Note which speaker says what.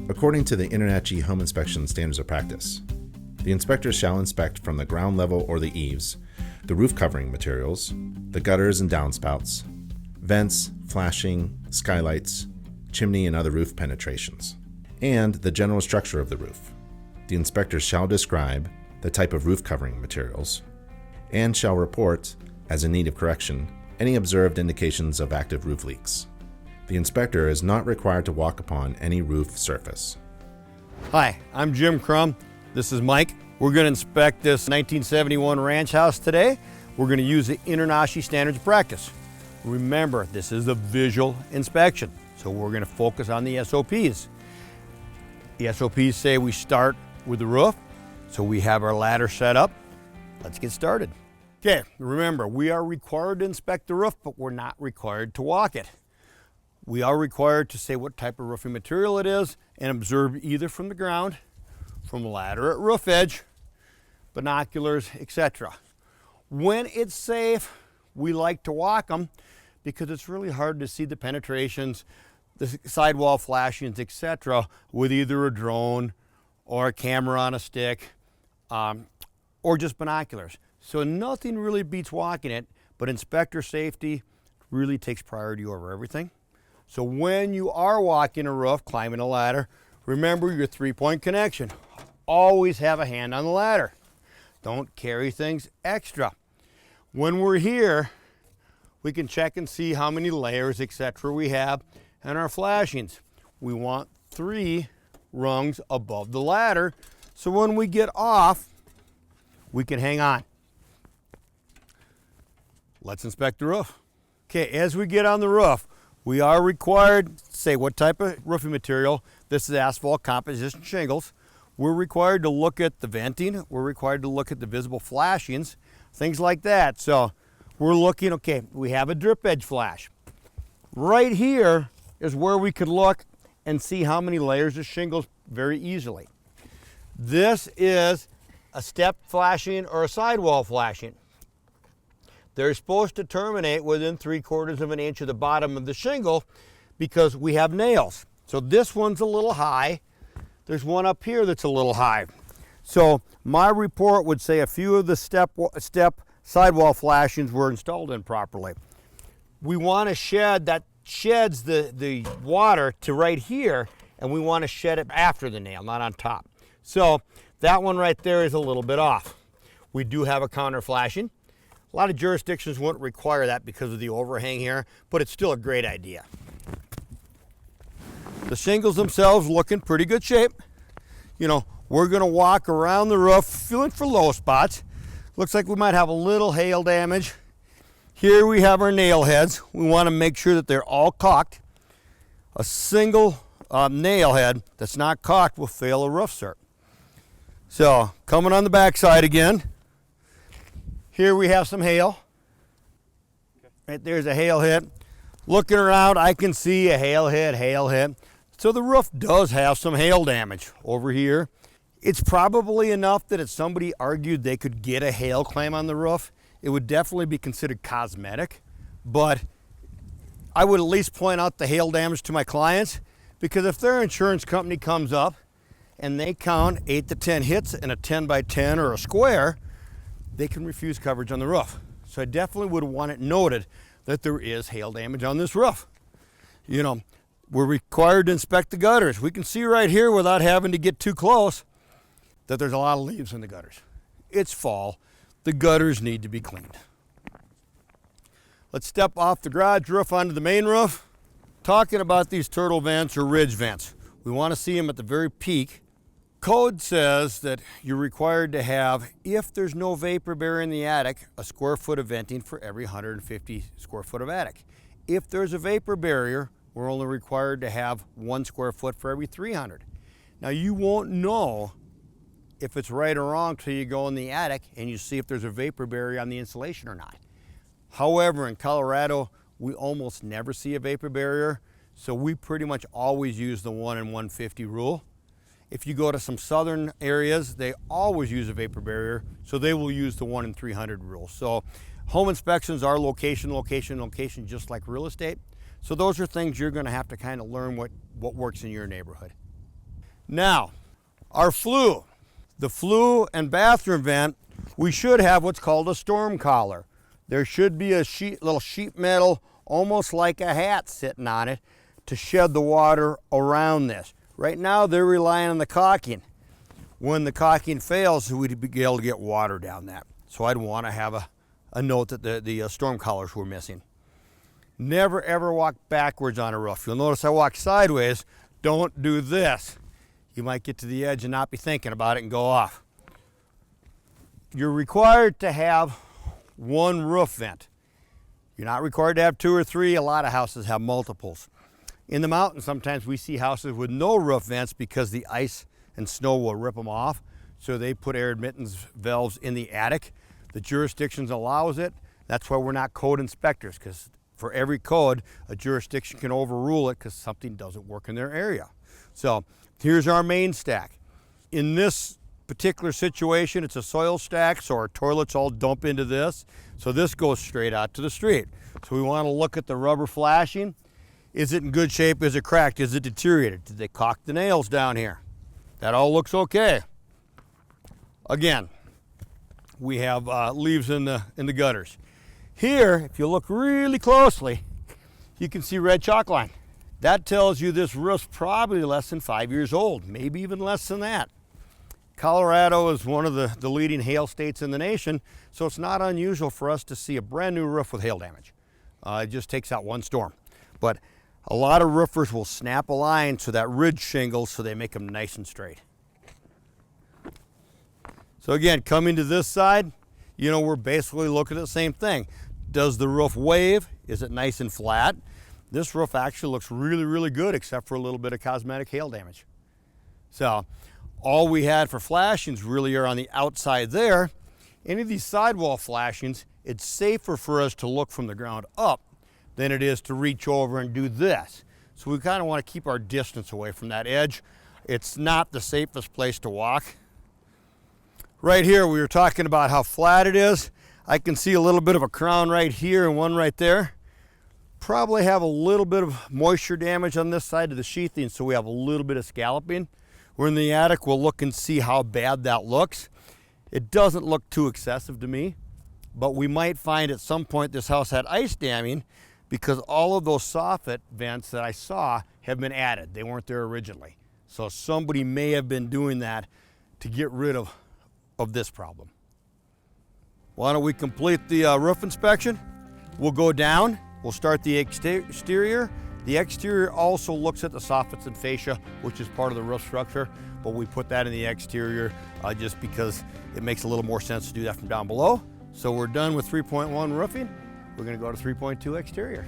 Speaker 1: According to the InterNACHI Home Inspection Standards of Practice, the inspector shall inspect from the ground level or the eaves, the roof covering materials, the gutters and downspouts, vents, flashing, skylights, chimney and other roof penetrations, and the general structure of the roof. The inspector shall describe the type of roof covering materials and shall report, as in need of correction, any observed indications of active roof leaks. The inspector is not required to walk upon any roof surface.
Speaker 2: Hi, I'm Jim Crum. This is Mike. We're going to inspect this 1971 ranch house today. We're going to use the InterNACHI Standards of Practice. Remember, this is a visual inspection, so we're going to focus on the SOPs. The SOPs say we start with the roof, so we have our ladder set up. Let's get started. Okay, remember, we are required to inspect the roof, but we're not required to walk it. We are required to say what type of roofing material it is and observe either from the ground, from the ladder at roof edge, binoculars, etc. When it's safe, we like to walk them because it's really hard to see the penetrations, the sidewall flashings, etc. with either a drone or a camera on a stick or just binoculars. So nothing really beats walking it, but inspector safety really takes priority over everything. So when you are walking a roof, climbing a ladder, remember your 3-point connection. Always have a hand on the ladder. Don't carry things extra. When we're here, we can check and see how many layers, etc. we have and our flashings. We want 3 rungs above the ladder, so when we get off, we can hang on. Let's inspect the roof. Okay, as we get on the roof, we are required to say what type of roofing material. This is asphalt composition shingles. We're required to look at the venting. We're required to look at the visible flashings, things like that. So we're looking, okay, we have a drip edge flash. Right here is where we could look and see how many layers of shingles very easily. This is a step flashing or a sidewall flashing. They're supposed to terminate within 3/4 of an inch of the bottom of the shingle because we have nails. So this one's a little high. There's one up here that's a little high. So my report would say a few of the step sidewall flashings were installed improperly. We want to shed, that sheds the water to right here, and we want to shed it after the nail, not on top. So that one right there is a little bit off. We do have a counter flashing. A lot of jurisdictions wouldn't require that because of the overhang here, but it's still a great idea. The shingles themselves look in pretty good shape. You know, we're gonna walk around the roof feeling for low spots. Looks like we might have a little hail damage. Here we have our nail heads. We wanna make sure that they're all caulked. A single nail head that's not caulked will fail a roof cert. So, coming on the back side again. Here we have some hail. Right there's a hail hit. Looking around, I can see a hail hit. So the roof does have some hail damage over here. It's probably enough that if somebody argued they could get a hail claim on the roof, it would definitely be considered cosmetic. But I would at least point out the hail damage to my clients, because if their insurance company comes up and they count 8 to 10 hits in a 10 by 10 or a square, they can refuse coverage on the roof. So I definitely would want it noted that there is hail damage on this roof. You know, we're required to inspect the gutters. We can see right here without having to get too close that there's a lot of leaves in the gutters. It's fall. The gutters need to be cleaned. Let's step off the garage roof onto the main roof. Talking about these turtle vents or ridge vents. We want to see them at the very peak. Code says that you're required to have, if there's no vapor barrier in the attic, a square foot of venting for every 150 square foot of attic. If there's a vapor barrier, we're only required to have 1 square foot for every 300. Now you won't know if it's right or wrong till you go in the attic and you see if there's a vapor barrier on the insulation or not. However, in Colorado, we almost never see a vapor barrier, so we pretty much always use the 1 in 150 rule. If you go to some southern areas, they always use a vapor barrier, so they will use the 1 in 300 rule. So home inspections are location, location, location, just like real estate. So those are things you're gonna have to kind of learn what works in your neighborhood. Now, our flue. The flue and bathroom vent, we should have what's called a storm collar. There should be a little sheet metal, almost like a hat sitting on it to shed the water around this. Right now they're relying on the caulking. When the caulking fails, we'd be able to get water down that. So I'd want to have a note that the storm collars were missing. Never ever walk backwards on a roof. You'll notice I walk sideways. Don't do this. You might get to the edge and not be thinking about it and go off. You're required to have one roof vent. You're not required to have 2 or 3. A lot of houses have multiples. In the mountains, sometimes we see houses with no roof vents because the ice and snow will rip them off. So they put air admittance valves in the attic. The jurisdictions allows it. That's why we're not code inspectors, because for every code, a jurisdiction can overrule it because something doesn't work in their area. So here's our main stack. In this particular situation, it's a soil stack, so our toilets all dump into this. So this goes straight out to the street. So we want to look at the rubber flashing. Is it in good shape? Is it cracked? Is it deteriorated? Did they caulk the nails down here? That all looks okay. Again, we have leaves in the gutters. Here, if you look really closely, you can see red chalk line. That tells you this roof's probably less than 5 years old, maybe even less than that. Colorado is one of the leading hail states in the nation, so it's not unusual for us to see a brand new roof with hail damage. It just takes out one storm. But a lot of roofers will snap a line to that ridge shingle so they make them nice and straight. So again, coming to this side, you know, we're basically looking at the same thing. Does the roof wave? Is it nice and flat? This roof actually looks really, really good except for a little bit of cosmetic hail damage. So all we had for flashings really are on the outside there. Any of these sidewall flashings, it's safer for us to look from the ground up than it is to reach over and do this. So we kind of want to keep our distance away from that edge. It's not the safest place to walk. Right here, we were talking about how flat it is. I can see a little bit of a crown right here and one right there. Probably have a little bit of moisture damage on this side of the sheathing, so we have a little bit of scalloping. We're in the attic, we'll look and see how bad that looks. It doesn't look too excessive to me, but we might find at some point this house had ice damming because all of those soffit vents that I saw have been added. They weren't there originally. So somebody may have been doing that to get rid of this problem. Why don't we complete the roof inspection? We'll go down, we'll start the exterior. The exterior also looks at the soffits and fascia, which is part of the roof structure, but we put that in the exterior just because it makes a little more sense to do that from down below. So we're done with 3.1 roofing. We're gonna go to 3.2 exterior.